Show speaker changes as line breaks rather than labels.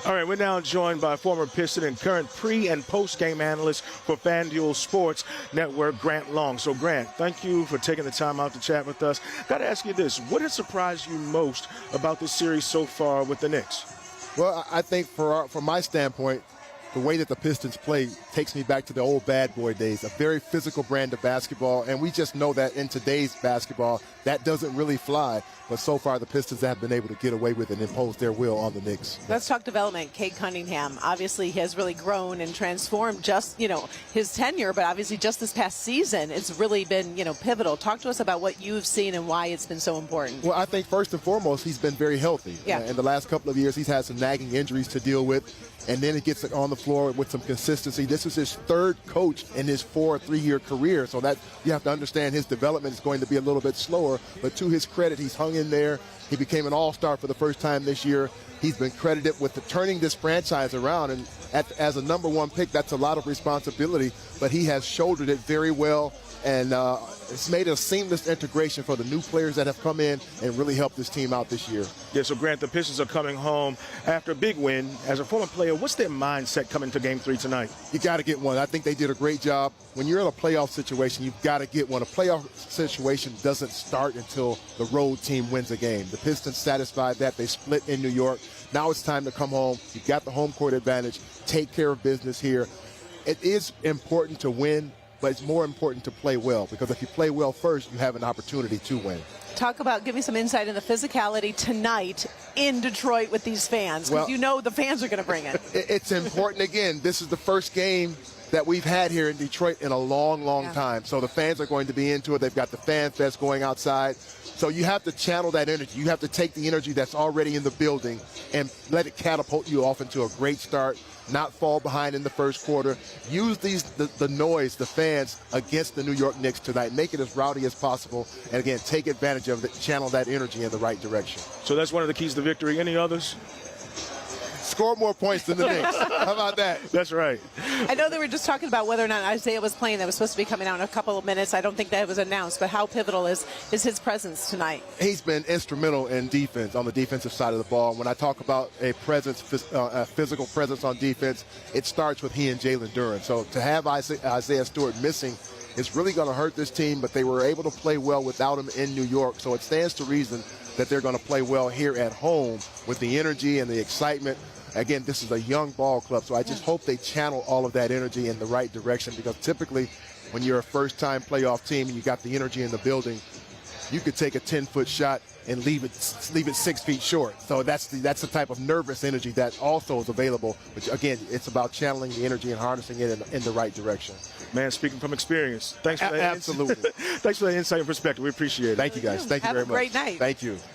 All right, we're now joined by former Piston and current pre- and post-game analyst for FanDuel Sports Network, Grant Long. So, Grant, thank you for taking the time out to chat with us. Got to ask you this. What has surprised you most about this series so far with the Knicks?
Well, I think from my standpoint, the way that the Pistons play takes me back to the old bad boy days, a very physical brand of basketball, and we just know that in today's basketball, that doesn't really fly. But so far, the Pistons have been able to get away with it and impose their will on the Knicks.
Let's talk development. Cade Cunningham, obviously, he has really grown and transformed just, his tenure, but obviously just this past season, it's really been, pivotal. Talk to us about what you've seen and why it's been so important.
Well, I think first and foremost, he's been very healthy.
Yeah.
In the last couple of years, he's had some nagging injuries to deal with, and then he gets on the floor with some consistency. This is his third coach in his 3-year career, so that you have to understand his development is going to be a little bit slower, but to his credit, he's hung in there. He became an all-star for the first time this year. He's been credited with turning this franchise around, and as a number one pick, that's a lot of responsibility, but he has shouldered it very well, and it's made a seamless integration for the new players that have come in and really helped this team out this year.
Yeah, so Grant, the Pistons are coming home after a big win. As a former player, what's their mindset coming to Game 3 tonight?
You got to get one. I think they did a great job. When you're in a playoff situation, you've got to get one. A playoff situation doesn't start until the road team wins a game. The Pistons satisfied that. They split in New York. Now it's time to come home. You've got the home court advantage. Take care of business here. It is important to win, but it's more important to play well, because if you play well first, you have an opportunity to win.
Give me some insight in the physicality tonight in Detroit with these fans, because the fans are going to bring it.
It's important. Again, this is the first game that we've had here in Detroit in a long, long time. So the fans are going to be into it. They've got the fan fest going outside. So you have to channel that energy. You have to take the energy that's already in the building and let it catapult you off into a great start, not fall behind in the first quarter. Use the noise, the fans, against the New York Knicks tonight. Make it as rowdy as possible. And, again, take advantage of it. Channel that energy in the right direction.
So that's one of the keys to victory. Any others?
Score more points than the Knicks. How about that?
That's right.
I know they were just talking about whether or not Isaiah was playing. That was supposed to be coming out in a couple of minutes. I don't think that was announced, but how pivotal is his presence tonight? He's
been instrumental in defense, on the defensive side of the ball. When I talk about a physical presence on defense, it starts with he and Jalen Duren. So to have Isaiah Stewart missing is really going to hurt this team, but they were able to play well without him in New York. So it stands to reason that they're going to play well here at home with the energy and the excitement. Again, this is a young ball club, so I just hope they channel all of that energy in the right direction, because typically when you're a first-time playoff team and you got the energy in the building, you could take a 10-foot shot and leave it 6 feet short. So that's the type of nervous energy that also is available. But again, it's about channeling the energy and harnessing it in the right direction.
Man, speaking from experience, thanks for that.
Absolutely.
Thanks for that insight and perspective. We appreciate it.
Thank you, guys. Thank you very much.
Have a great night.
Thank you.